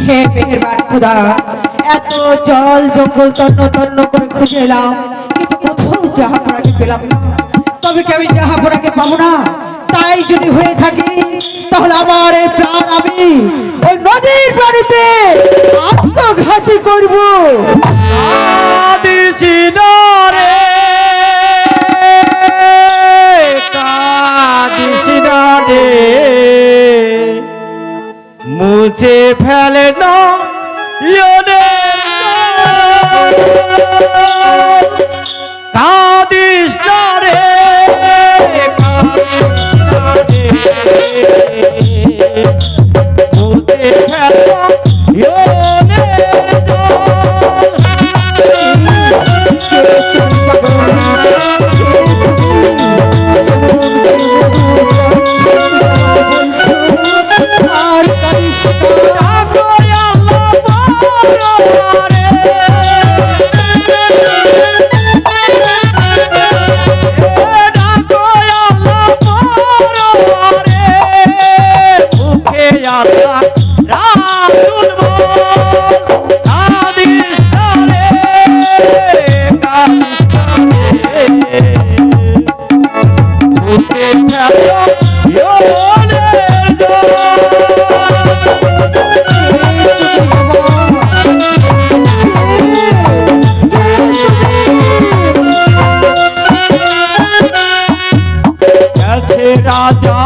হে মেহেরবান খোদা, এত জল জঙ্গল তন্ন তন্ন করে খুঁজে এলাম, কিন্তু কোথাও জাহাপনাকে পেলাম না। তবে কি আমি জাহাপনাকে পাবো না? তাই যদি হয়ে থাকে তাহলে আমার এই প্রাণ আমি ওই নদীর পানিতে আত্মঘাতী করব। মুছে ফেলে না কাদিস না রে, মুছে ফেলে রাজা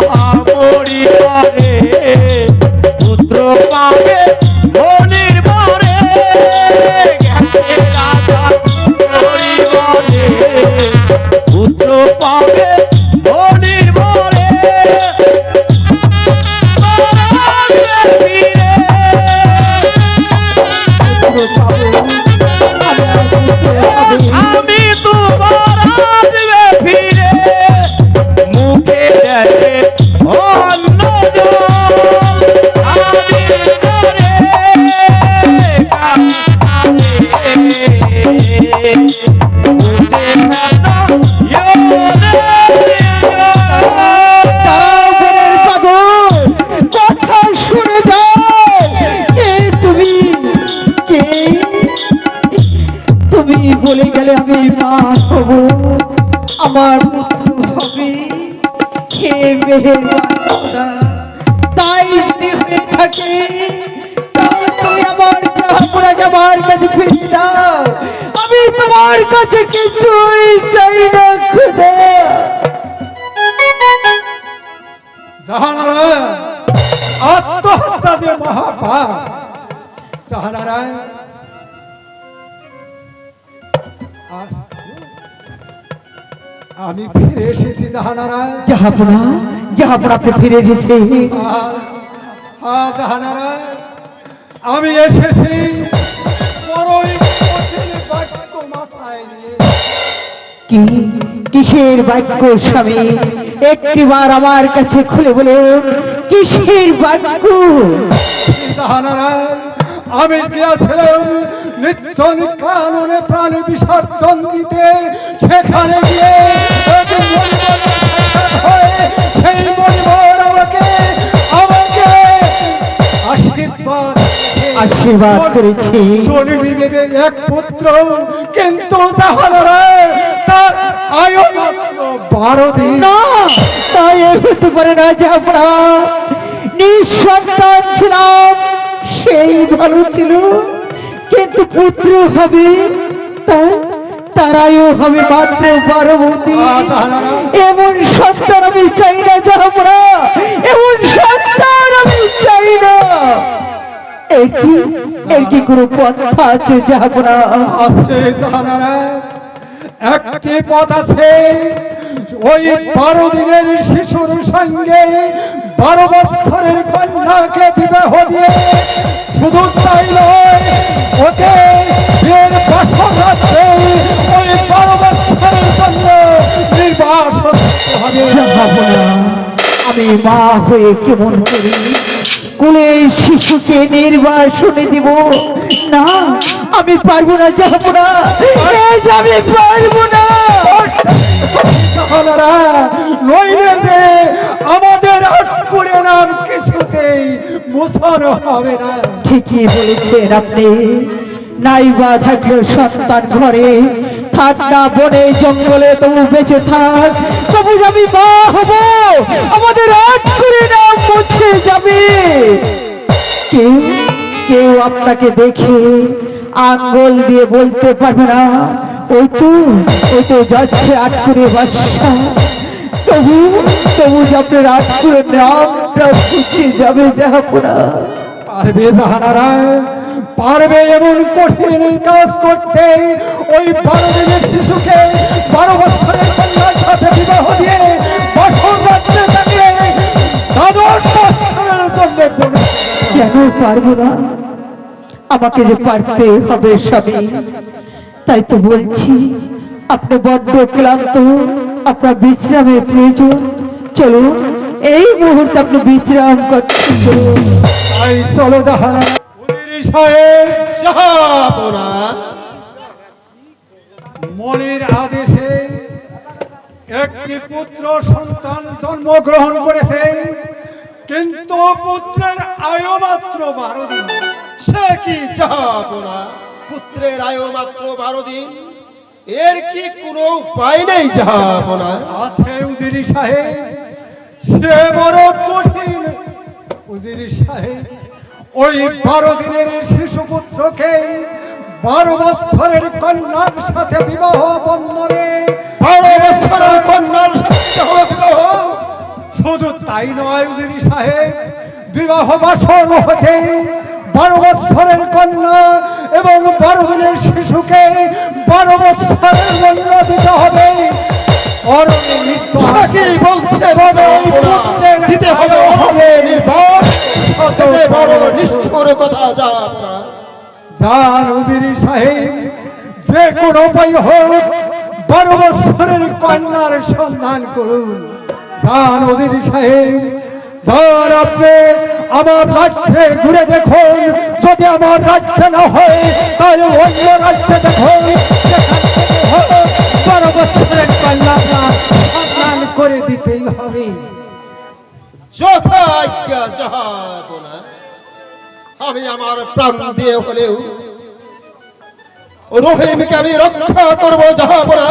পরিবারে পুত্র পাবে মনির বারে, রাজা পরিবারে পুত্র পাবে মনির বারে। আমি তোমার আসবে ফিরে, মুখে দেয় অন্ন জল, কথা শুনে যাও। কে তুমি? কে তুমি? বলে গেলে আমি মা হব, আমার পুত্র হবে। হে মেহেরবান খোদা, তাই যদি হয়ে থাকে তাহলে তুমি আমার জাহাপনাকে আমার কাছে ফিরিয়ে দাও। আমি তোমার কাছে কিছুই চাই না খোদা। জাহানারায়ণ, আত্মহত্যা যে মহাপাপ। জাহানারায়ণ, আমি ফিরে এসেছি। জাহানারায়ণ, জাহাপনা, জাহাপনা আপনি ফিরে এসেছে। জাহানারায়ণ, আমি এসেছি বড়ই কঠিন বাক্য মাথায় নিয়ে। কি কিসের বাক্য স্বামী? একটিবার আমার কাছে খুলে বলুন, কিসের বাক্য? জাহানারায়ণ, আমি গিয়েছিলাম নির্জন কাননে প্রাণ বিসর্জন দিতে। সেখানে গিয়ে সেই মরিবর আমাকে আমাকে আশীর্বাদ করেছি। জন্মি দেবে এক পুত্র, কিন্তু জাহানারায়ণ তার আয়ু মাত্র 12 দিন। না, তাই হতে পারে না জাহাপনা। নিঃসন্তান ছিলাম, সেই ভালো ছিল, কিন্তু পুত্র হবে তারাও হবে মাত্র 12 বছর। এমন সন্তান আমি চাই না জাহাপনা, এমন সন্তান আমি চাই না। এর কি কোনো পথ আছে জাহাপনা? আছে জাহানারায়ণ, একটি পথ আছে। ওই 12 দিনের শিশুর সঙ্গে 12 বছরের কন্যাকে বিবাহ দিয়ে শুধু তাই নয়, ওকে বিয়ের বাসন আছে। ওই 12 বছরের জন্য নির্বাসন হবে। জাহাপনা, আমি মা হয়ে কেমন করি কোলে শিশুকে নির্বাসনে দিব? না, আমি পারবো না জাহাপনা, আমি পারবো না। নইলে যে আমাদের আটকুরে নাম কিছুতে কিছুতেই মোছন হবে না। ঠিকই বলেছেন আপনি। নাইবা থাকলে সন্তান ঘরে, থাক না বনে জঙ্গলে, তবু বেঁচে থাক, তবু আমি মা হব, আমাদের আট করে নাম মুছে যাবে। কেউ কেউ আপনাকে দেখে আঙ্গুল দিয়ে বলতে পারবে না, ওই তো যাচ্ছে আট করে বাদশা। তবু তবু যে আপনার আট করে নামটা মুছে যাবে জাহাপনা। পারবে জাহানারা, পারবে এমন কঠিন কাজ করতে? ওই 12 দিনের শিশুকে 12 বছরের কন্যার সাথে বিবাহ দিয়ে বছর রাত্রে তাকে দ্বাদশ বছরের জন্য কেন পারবো না? আমাকে যে পারতে হবে স্বামী। তাই তো বলছি, আপনি বড্ড ক্লান্ত, আপনার বিশ্রামের প্রয়োজন। চলুন, এই মুহূর্তে আপনি বিশ্রাম করছেন, চলুন। তাই চলো জাহানারা। উজির সাহেব জাহাপনা, মনির আদেশে একটি পুত্র সন্তান জন্মগ্রহণ করেছে, কিন্তু পুত্রের আয়ু মাত্র 12 দিন। সে কি জাহাপনা? পুত্রের আয়ু মাত্র 12 দিন, এর কি কোনো উপায় নেই জাহাপনা? আছে উজির সাহেব, সে বড় কঠিন। উজির সাহেব, ওই 12 দিনের শিশু পুত্রকে 12 বছরের কন্যার সাথে বিবাহ বন্ধনে। 12 বছরের কন্যার সাথে বিবাহ? শুধু তাই নয় উজির সাহেব, বিবাহ বাসর হতে 12 বছরের কন্যা এবং 12 দিনের শিশুকে 12 বছরের দণ্ড দিতে হবে। অরণ্যে মৃত্যু সে কি বলছে জাহাপনা? দিতে হবে অরণ্যে নির্বাণ? এতে বড় নিষ্ঠুর কথা জাহাপনা। যান উজির সাহেব, যে কোনো উপায় হোক 12 বছরের কন্যার সন্ধান করুন। যান উজির সাহেব, যান আপনি আমার রাজ্যে ঘুরে দেখুন। যদি আমার রাজ্যে না হয় তাহলে অন্য রাজ্যে দেখুন। সেখান থেকে হোক 12 বছরের কন্যা আপনার সন্ধান করে দিতেই হবে। যথা আজ্ঞা জাহাপনা। আমি আমার প্রাণ দিয়ে হলেও রহিমকে আমি রক্ষা করবো জাহাপনা।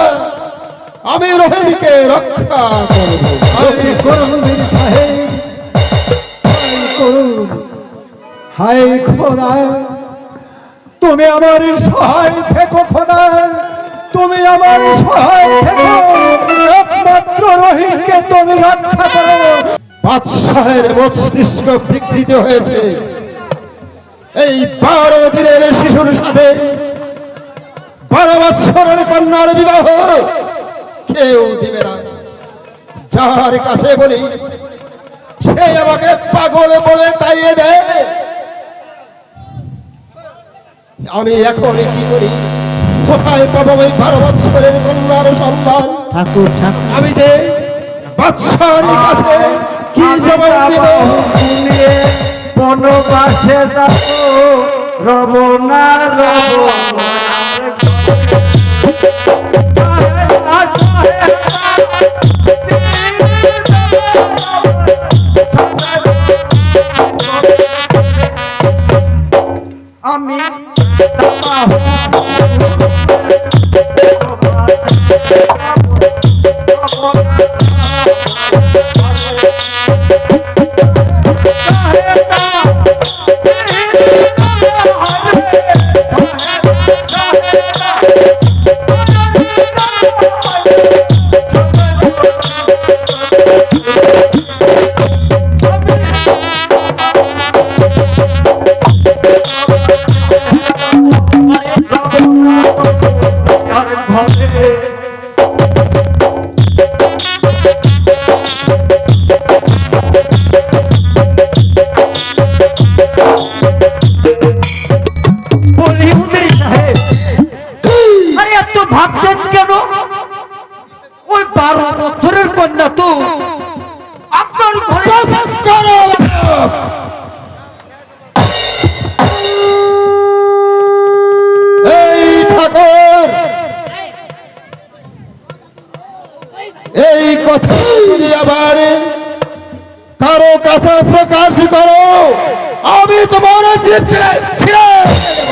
আমি রহিমকে রক্ষা করবো। হায় করুন বীর সাহেব, হায় করুন। হায় খোদা, তুমি আমার সহায় থেকো খোদা, তুমি আমার সহায় থেকো। একমাত্র রহিমকে তুমি রক্ষা করো। বাদশাহের মস্তিষ্ক বিকৃত হয়েছে এই 12 দিনের শিশুর সাথে। 12 বছরের কন্যার বিবাহ কেউ দিবে না। যার কাছে বলি সে আমাকে পাগল বলে তাড়িয়ে দেয়। আমি এখন কি করি? কোথায় পাবো ওই 12 বছরের কন্যার সন্তান? ঠাকুর ঠাকুর, আমি যে বাদশাহের কাছে কি জবাব দেব? বনবাসে যাব রব না রব আমি ভাবছেন কেন? ওই 12 বছরের কন্যা তো আপনার ঘরে। এই ঠাকুর, এই কথা যদি আবার কারো কাছে প্রকাশ করো, আমি তোমার জিভ ছিঁড়ে দেব।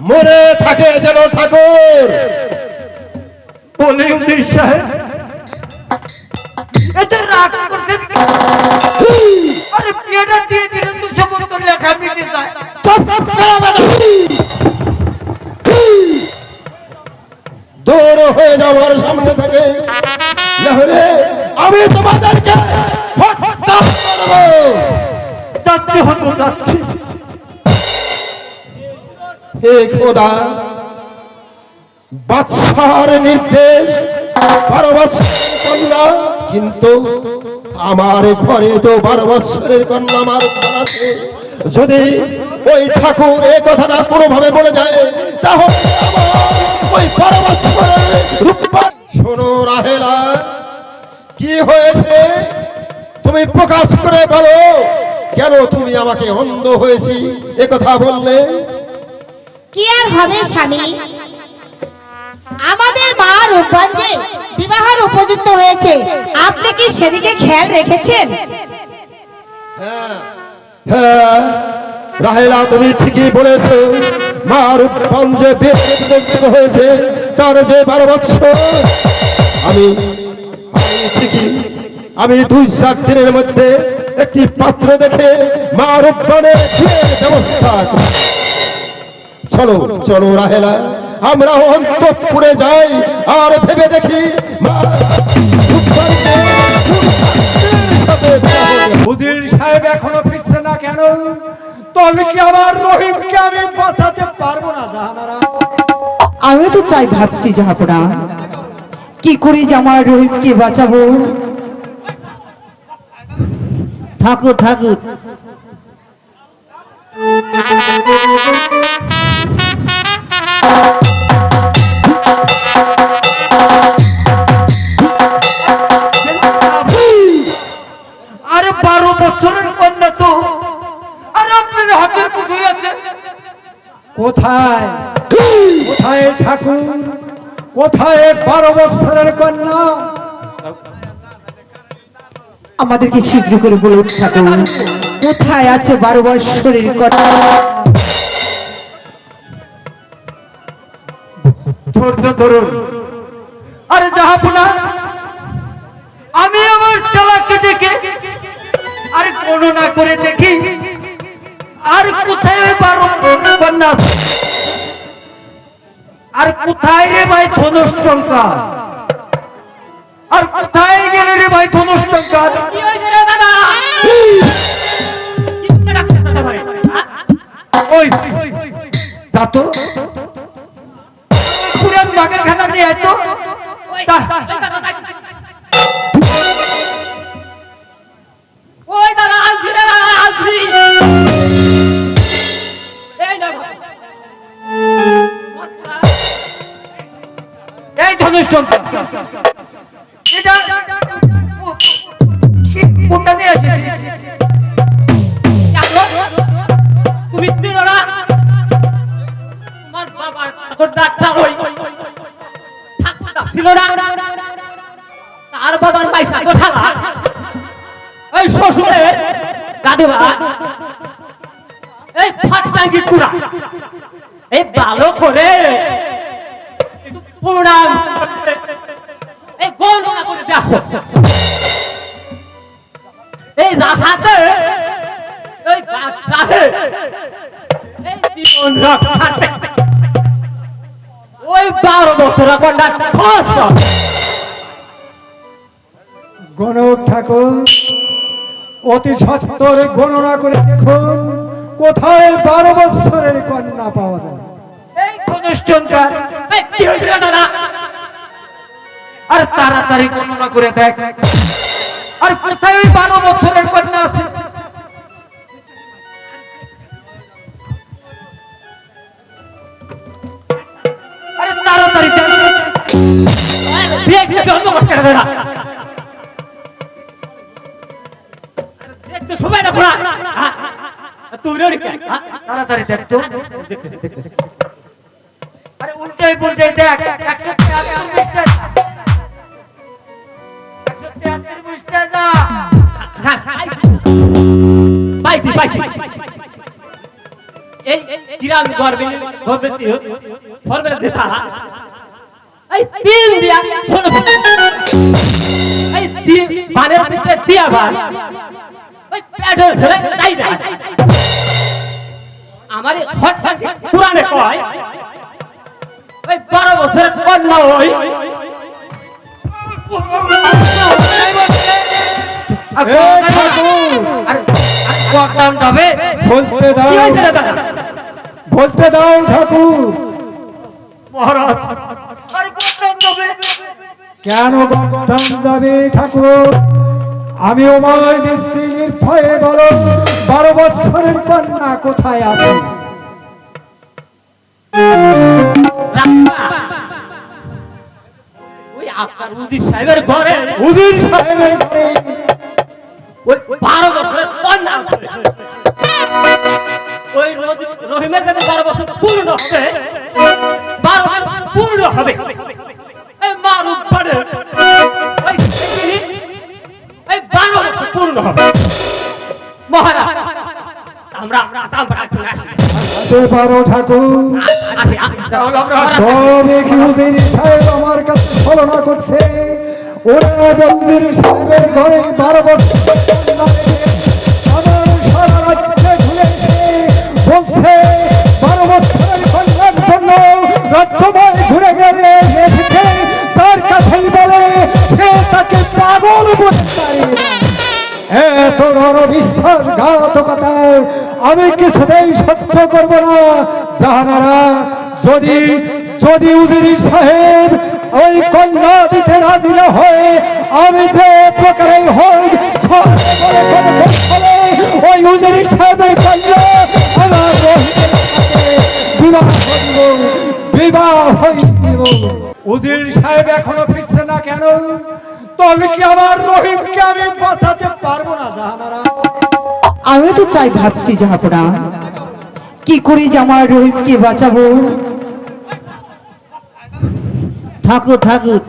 মনে থাকে যেন ঠাকুর। বলে উজির সাহেব, এদের রাগ করতে আরে বিয়েটা দিয়ে দিলেন তো সমস্ত লেখা মিটে যায়। চুপ করো বেটা। দূর হয়ে যাওয়ার সামনে থেকে, নাহলে আমি তোমাদেরকে হত্যা করব। যাচ্ছে হতো যাচ্ছি। হে খোদা, বাদশার নির্দেশ 12 বছরের কন্যা, কিন্তু আমার ঘরে তো 12 বছরের কন্যা আমার ঘর আছে। যদি ওই ঠাকুর এই কথাটা কোনোভাবে বলে যায়, তাহলে আমার ওই 12 বছরের রূপবান। শোনো রাহেলা, কি হয়েছে তুমি প্রকাশ করে বলো। কেন তুমি আমাকে অন্ধ হয়েছি এ কথা বললে? কি আর হবে স্বামী, আমাদের মা রূপবান যে বিবাহের উপযুক্ত হয়েছে, আপনি কি সেদিকে খেয়াল রেখেছেন? হ্যাঁ হ্যাঁ রাহেলা, তুমি ঠিকই বলেছো। মা রূপবান যে বিবাহিত হয়েছে, তার যে 12 বছর। আমি ঠিকই, আমি 2-4 দিনের মধ্যে একটি পাত্র দেখে মা রূপবানের বিয়ের ব্যবস্থা করি। চলো চলো রাহেলা, আমরা অন্তঃপুরে যাই আর ভেবে দেখি মা রূপবানকে সাথে বিবাহ দেব। উজির সাহেব এখনো ফিরছে না কেন? তবে কি আমার রহিমকে আমি বাঁচাতে পারবো না জাহানারা? আমি তো তাই ভাবছি জাহাপনা, কি করে যে আমার রহিমকে বাঁচাবো। ঠাকুর ঠাকুর, আরে 12 বছরের কন্যা তো, আর আপনার হাতের মুঠোয় আছে। কোথায় কোথায় ঠাকুর? কোথায় 12 বছরের কন্যা? আমাদেরকে শীঘ্র করে বলুন ঠাকুর, কোথায় আছে 12 বৎসরের কন্যা? ধৈর্য ধরুন। আরে জাহাপনা, আমি আমার চালাকে ডেকে আরে গণনা করে দেখি আর কোথায় ওই 12 কন্যা আছে? আর কোথায় রে ভাই ধনুষ টঙ্কা? আর কোথায় গেলে রে ভাই ধনুষ টঙ্কা? ওই তা তো পুরান বাগের খানা নিয়ে আয় তো। ওই দাদা আসছি রে, দাদা আসছি। এই ধনুষ টঙ্কা এটা কোনটা নিয়ে আসিস? তুমি চিনো না তোমার বাবার ঠাকুরদারটা ওই ঠাকুরদা ছিল না, তার বাবার পয়সা তো শালা এই শ্বশুরের দাদুবা, এই ফাটটাঙ্গি কুড়া, এই ভালো করে প্রণাম করে, এই গণনা করে দেখো, এই রাহাতে এই বাদশাহে এই জীবন রক্ষাতে ওই 12 বছরের কন্যা খোঁজ। গণক ঠাকুর, অতি সত্বর গণনা করে দেখুন কোথায় 12 বছরের কন্যা পাওয়া যায়। এই ধনুষ টঙ্কা এই কি হইছে রে দাদা? আর তাড়াতাড়ি গণনা করে দেখ আর কোথায় ওই 12 বছরের কন্যা আছে। আরে তাড়াতাড়ি দেখ। বিয়ে কি বন্ধ করতে হবে না? দেখতে সময় না পুরা তুই রে কি? তাড়াতাড়ি দেখ তো। আরে উল্টাই পুল্টাই দেখ। 173 পৃষ্ঠা যা। পাইছি পাইছি এই গ্রাম গর্বে ফরবে যেটা এই তিল দিয়া শোনো এই তিল বানের ভিতরে দিয়া ভাই ওই প্যাডেল ছেড়ে তাই না আমার পুরানে কয় ওই 12 বছরের কন্যা ওই বলতে দাও বলতে দাও ঠাকুর কেন গর্দান যাবে ঠাকুর আমি ওমায় দিচ্ছি নির্ভয়ে বলো 12 বছরের কন্যা কোথায় আছে ওই আপনার উজির সাহেবের ঘরে উজির সাহেবের ঘরে ওই 12 বছরের কন্যা আছে ওই রহিমের কাছে 12 বছর পূর্ণ হবে 12 বছর পূর্ণ হবে এই মারুফ পারে ওই 12 বছর পূর্ণ হবে মহারাজ আমরা আসতে পারো ঠাকুর তবে কি উজির সাহেব আমার কাছে ছলনা করছে ওরা উজির সাহেবের ঘরে 12 বছর আমার সারা রাজ্যে ঘুরেছে বলছে 12 বছরের কন্যার জন্য রাজ্যময় ঘুরে গেলে এসেছে তার কাছেই বলে সে তাকে পাগল বলে এত বড় বিশ্বাসঘাতকতা আমি কিছুতেই সহ্য করব না জাহানারা যদি যদি উজির সাহেব ওই কন্যা দিতে রাজি না হয় আমি যে প্রকারে হই ওই উজির সাহেবের কন্যা আমার বিবাহ হইব উজির সাহেব এখনো ফিরছে না কেন তবে কি আমার রহিমকে আমি বাঁচাতে পারবো না জাহানারা আমি তো তাই ভাবছি জাহাপনা কি করে যে আমার রহিমকে বাঁচাবো ঠাকুর ঠাকুর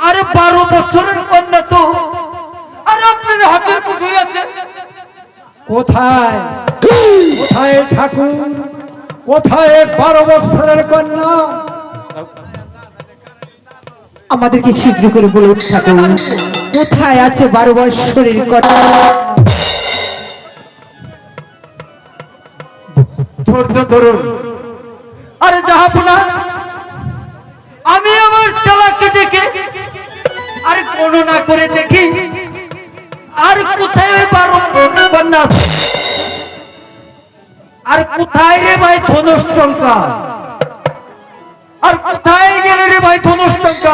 আরে 12 বছরের কন্যা তো আর আপনার হাতের মুঠোয় আছে কোথায় কোথায় ঠাকুর কোথায় 12 বছরের কন্যা আমাদেরকে শীঘ্র করে বলুন ঠাকুর কোথায় আছে 12 বছরের কন্যা ধৈর্য ধরুন আরে জাহাপনা আমি আমার চালাকি দেখে আর গণনা করে দেখি আর কোথায় 12 কন্যা আর কোথায় রে ভাই ধনুষ টঙ্কা আর কোথায় গেলে রে ভাই ধনুষ টঙ্কা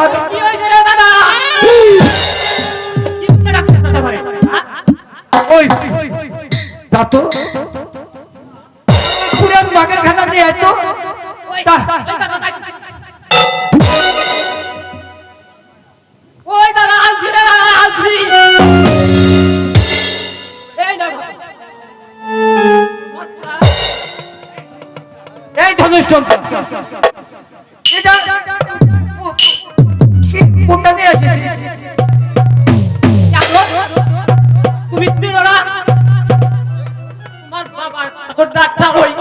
ওই যাতো পুরান বাগের খানা দিয়ে আইতো ওই দাদা আলছি রে দাদা আলছি এই ধনুষ টঙ্কা এটা কোনটা দিয়ে আসিস তুমি চিনো না তোমার বাবার ঠাকুরদারটা ওই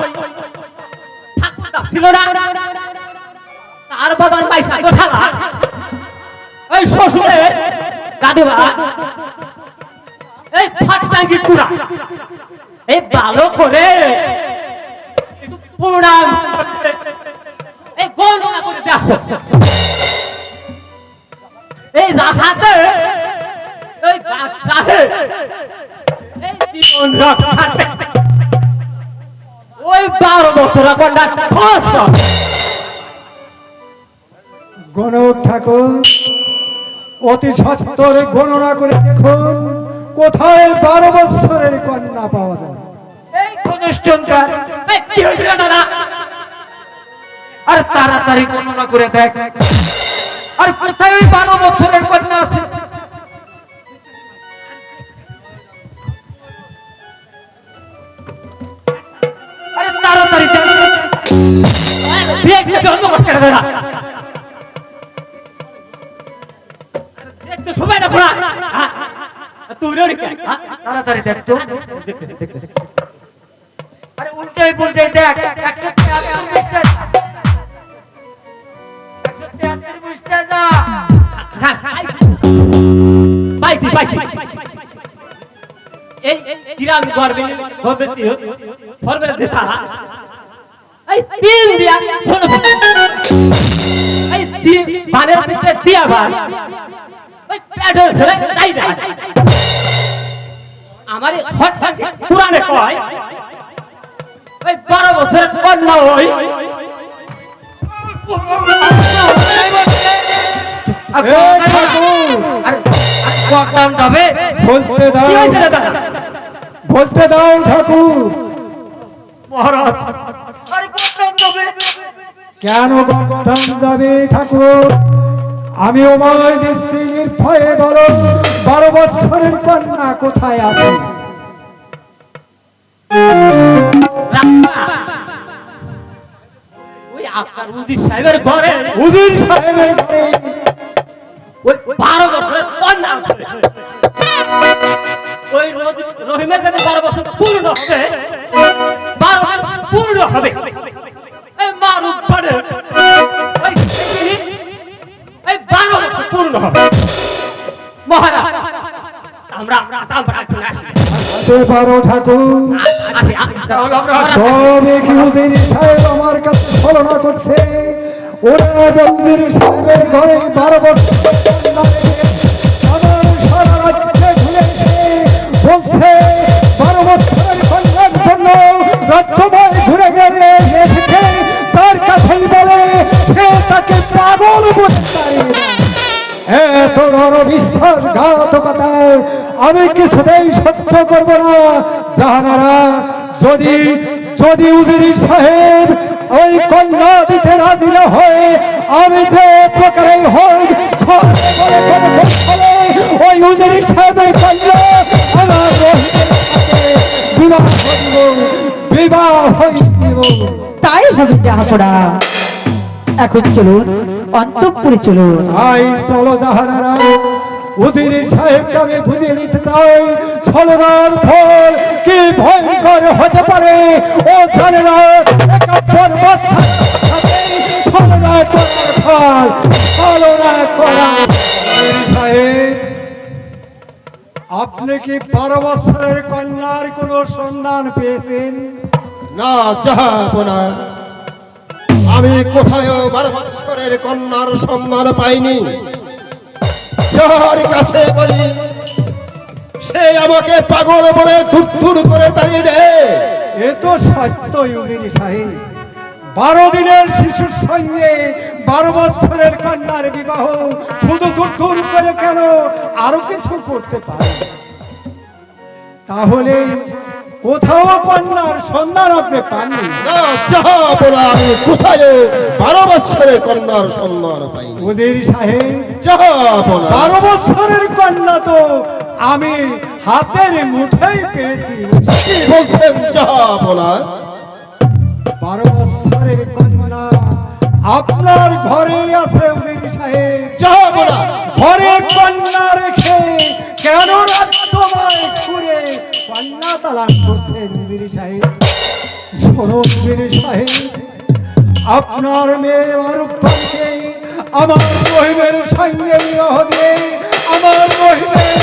ঠাকুরদা ছিল না তার বাবার পয়সা তো শালা এই শ্বশুরে দাদুবা এই ফাটাঙ্গি কুড়া এই ভালো করে প্রণাম এই গণনা করে দেখো এই রাহাতে এই বাদশাহে এই জীবন রক্ষাতে ওই 12 বছর কন্যা খোঁজ গণক ঠাকুর অতি সত্তর গণনা করে দেখুন কোথায় 12 বছরের কন্যা পাওয়া যায় এই ধনুষ্টঙ্কার এই কি হইছে দাদা আর তাড়াতাড়ি গণনা করে দেখ আর কোথায় ওই 12 বছরের কন্যা আছে দেখতে বন্ধ করতে হবে না দেখতে সময় না পড়া তুই রে কে তাড়াতাড়ি দেখ তো দেখতে আরে উল্টাই পুল্টাই দেখ 173 পৃষ্ঠা যা পাইছি এই কিরাম গর্বিনী ভবতি ফরবে যেটা এই তিন দিয়া শোনো এই তিন বানের ভিতরে দিয়া বান ওই প্যাডেল ছেড়ে তাই না আমারে হট পুরানে কয় ওই 12 বছরের কন্যা ওই কখন যাবে বলতে কি দাও হয়েছে রে দাদা বলতে দাও ঠাকুর। মহারাজ আরে কখন যাবে কেন গর্দান যাবে ঠাকুর? আমি অময় দিচ্ছি নির্ভয়ে বলো 12 বছরের কন্যা কোথায় আছে? ওই আপনার উজির সাহেবের ঘরে উজির সাহেবের ঘরে ওই 12 বছরের কন্যা আছে। ওই রহিমের কাছে 12 বছর পূর্ণ হবে 12 বছর পূর্ণ হবে এই মারুফ পড়ে ওই এই 12 বছর পূর্ণ হবে মহারাজ আমরা একটু আসি আসতে পারো ঠাকুর। তবে কি উজির সাহেব আমার কাছে ছলনা করছে? ওরা উজির সাহেবের ঘরে 12 বছর কন্যা রেখে আমার সারা রাজ্যে ঘুরে এসে বলছে 12 বছরের কন্যার জন্য রাজ্যময় ঘুরে গেলে এসেছে তার কাছেই বলে সে তাকে পাগল বলে তাড়িয়ে দেয়। এত বড় বিশ্বাসঘাতকতা আমি কিছুতেই সহ্য করব না। জাহানারা যদি যদি উজির সাহেব ওই কন্যা দিতে রাজি না হয় আমি যে প্রকারেই হোক ওই উজির সাহেবের কন্যা আমার রহিমের সাথে বিবাহ হইব। তাই হবে যাহাপড়া। এখন চলুন অন্তঃপুরে চলুন। তাই চলো জাহানারা উজির সাহেবকে আমি বুঝিয়ে দিতে চাই ছলনার ফল কি ভয়ঙ্কর হতে পারে। ও জানে না একাত্তর বছর ছলনা করার ফল ছলনা করা। উজির সাহেব আপনি কি 12 বছরের কন্যার কোনো সন্ধান পেয়েছেন? না যাবো না, আমি কোথায়ও 12 বছরের কন্যার সম্মান পাইনি। যার কাছে বলি সে আমাকে পাগল বলে দূর করে তাড়িয়ে দেয়। এ তো সত্য উজির সাহেব। 12 দিনের শিশুর সঙ্গে 12 বছরের কন্যার বিবাহ শুধু দূর করে কেন আরো কিছু করতে পারে। তাহলে কোথাও কন্যার সন্ধান আপনি পাননি? না যাবো না, আমি কোথায়ও 12 বছরের কন্যার সম্মান পাইনি। উজির সাহেব যাবো না। 12 বছরের কন্যা তো আমি হাতের মুঠোয় পেয়েছি। কি বলছেন যাবো না? 12 বছরের কন্যা আপনার ঘরেই আছে উজির সাহেব। যাবো না। ঘরে কন্যা রেখে কেন রাজ্যময় ঘুরে কন্যা তালাশ করছেন উজির সাহেব? শোনো উজির সাহেব, আপনার মেয়ে মারুফকে আমার রহিমের সঙ্গে বিবাহ দিয়ে আমার রহিমের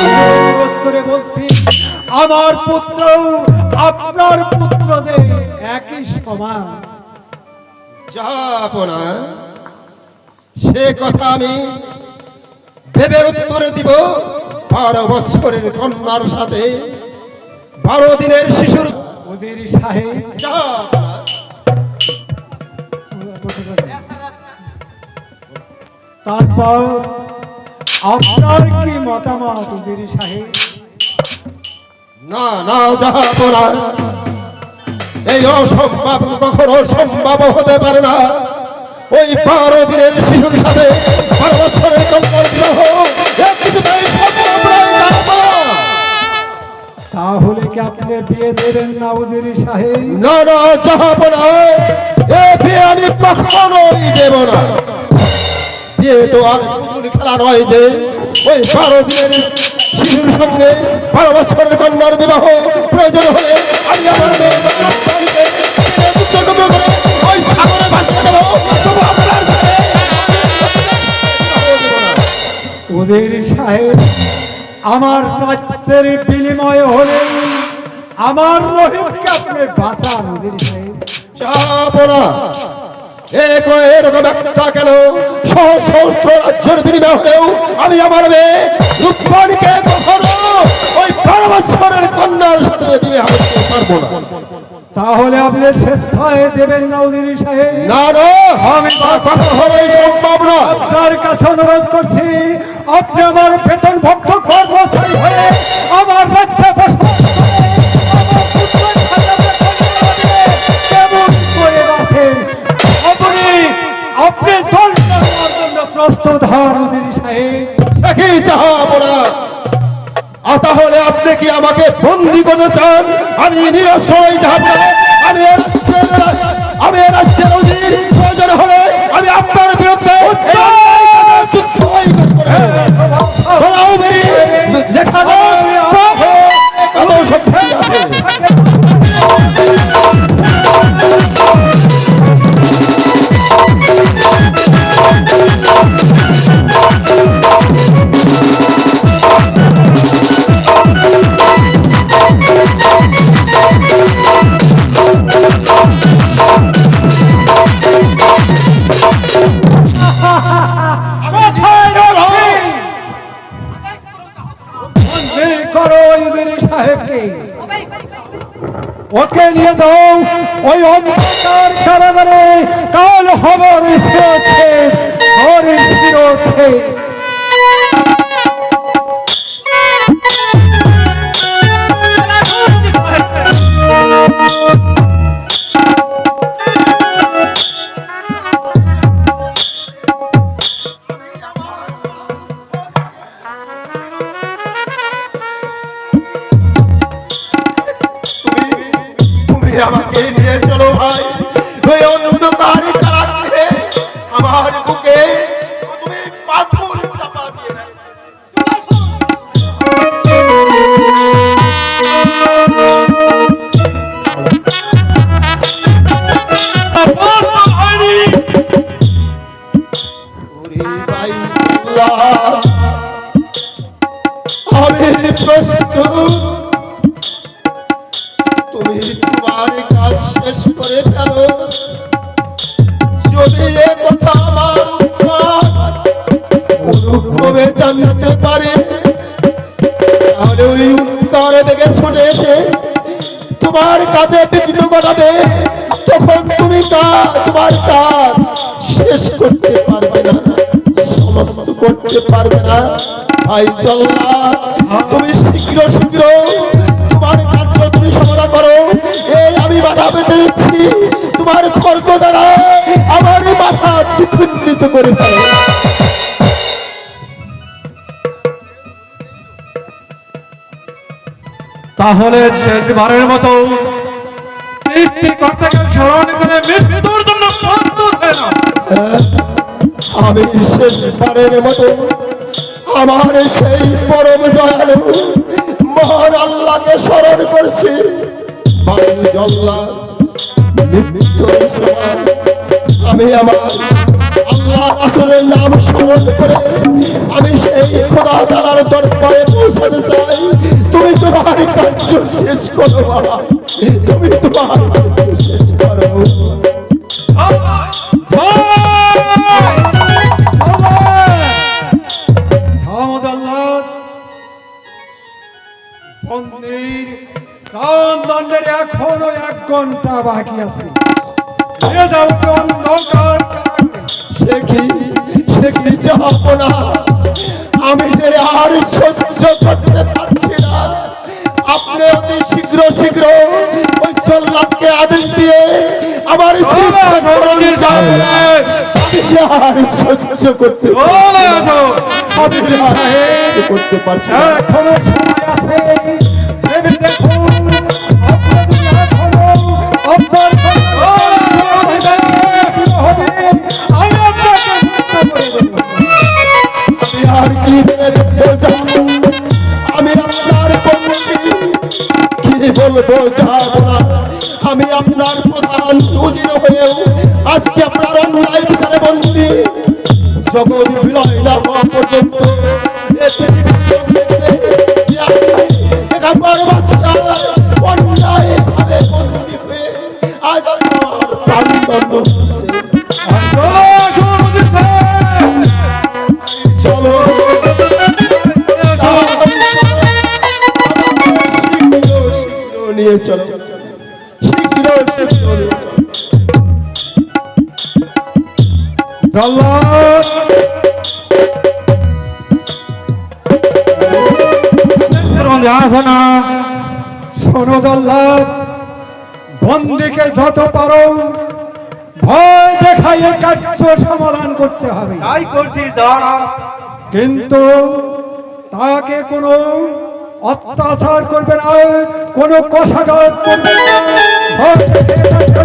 অনুরোধ করে বলছি আমার পুত্র আপনার পুত্র যে একই সমান। যাবো না, সে কথা আমি ভেবে উত্তর দিব। 12 বছরের কন্যার সাথে 12 দিনের শিশুর উজির সাহেব যাবো না। তারপর আপনার কি মতামত উজির সাহেব? না না যাবো না, এই অসম্ভব কখনো সম্ভব হতে পারে না। ওই 12 দিনের শিশুর সাথে 12 বছরের কন্যার বিবাহ এ কিছুতেই সম্ভব নয়। যাবো না। তাহলে কি আপনি বিয়ে দেবেন না উজির সাহেব? না না জাহাপনা, এ বিয়ে আমি কখনোই দেব না। বিয়ে তো আর পুতুল খেলা নয় যে ওই 12 দিনের শিশুর সঙ্গে 12 বছরের কন্যার বিবাহ প্রয়োজন হলে আমি আমার মেয়ের প্রাণকে উৎসর্গ করে ওই সাগরে ভাসিয়ে দেব। তবু আপনার ঘরে উজির সাহেব, আমার রাজ্যের বিনিময় হলে আমার রহিমকে আপনি বাঁচান উজির সাহেব। যাবো না। এরকম একটা কেন সশস্ত্র রাজ্যের বিনিময় হলেও আমি আমার মেয়ে রূপবাণীকে কখনো ওই 12 বছরের কন্যার সাথে বিয়ে করতে পারবো না। তাহলে আপনি স্বেচ্ছায় দেবেন না উজির সাহেব? না না, আমি তা কখনোই সম্ভব না। আপনার কাছে অনুরোধ করছি, আপনি আমার বেতন ভক্ত কর্মচারী হয়ে আমার রাজ্যে বসবাস করে আমার পুত্রের সাথে কেমন করে বাঁচেন, আপনি দল করার জন্য প্রস্তুত হন উজির সাহেব। দেখি যাবো না। তাহলে আপনি কি আমাকে বন্দি করতে চান? আমি নিরসয় যাবো না। আমি এ রাজ্যের উজির, প্রয়োজন হলে আমি আপনার বিরুদ্ধে দেখা যায় কত শক্তি আছে। করো উজির সাহেবকে, ওকে নিয়ে যাও ওই অন্ধকার কারাগারে। কাল খবর ফিরছে, ঘরে ফিরছে। তুমি আমাকে নিয়ে চলো ভাই, ওই অন্ধকার কারাগারে আমার বুকে তুমি পাথর চাপা দিয়ে রাখো। আমি প্রস্তুত, তুমি তোমার কাজ শেষ করে ফেলো। যদি এ কথা আমার অনুক্রমে জানতে পারে, তাহলে ওই উৎকারে বেগে ছুটে এসে তোমার কাছে বিঘ্ন ঘটাবে। তখন তুমি তোমার কাজ শেষ করতে পারবে না, সমাপ্ত করতে পারবে না। ভাই চল্লা, তুমি শীঘ্র তোমার কার্য তুমি সমাধা করো। এই আমি বাধা পেতে দিচ্ছি, তোমার খড়গ দ্বারা আমার মাথা দ্বিখণ্ডিত করে ফেলো। তাহলে শেষবারের মতো সৃষ্টিকর্তাকে স্মরণ করে মৃত্যুর জন্য প্রস্তুত হয়ে নাও। আমি শেষবারের মতো আমার সেই পরম দয়ালু মহান আল্লাহকে স্মরণ করছি। মৃত্যুর সময় আমি আমার আল্লাহ রাসূলের নাম স্মরণ করে আমি সেই খোদা তাআলার দরবারে পৌঁছাতে চাই। তুমি তোমার কার্য শেষ করো বাবা, তুমি তোমার কার্য শেষ করো। বন্দির কারাদণ্ডের এখনো 1 ঘন্টা বাকি আছে। নিয়ে যাও অন্ধকার কারাগারে। সে কি যাবো না, আমি যে আর সহ্য করতে পারছি না। আপনি অতি শীঘ্র ওই জল্লাদকে আদেশ দিয়ে আমার স্ত্রীকে ধরুন যান। আমি আর সহ্য করতে পারছি না। এখনো সময় আছে। আমি আপনার প্রধান নজির হয়েও আজকে আপনার অন্যায় বিচারে বন্দী। জগৎ বিলয় না হওয়া পর্যন্ত এ পৃথিবীতে দেখবে যে আপনি একাম্বর বাদশাহ অন্যায়ভাবে বন্দী হয়ে আজ আমার প্রাণদণ্ড হচ্ছে। চলো শীঘ্র নিয়ে চলো, শীঘ্র নিয়ে চলো। জল্লাদ শোনো জল্লাদ, বন্দিকে যত পারো ভয় দেখাইয়ে কার্য সমাধান করতে হবে। তাই করছি কিন্তু তাকে কোনো অত্যাচার করবে না, কোনো কষাঘাত করবে না। ভয় দেখিয়ে তাকে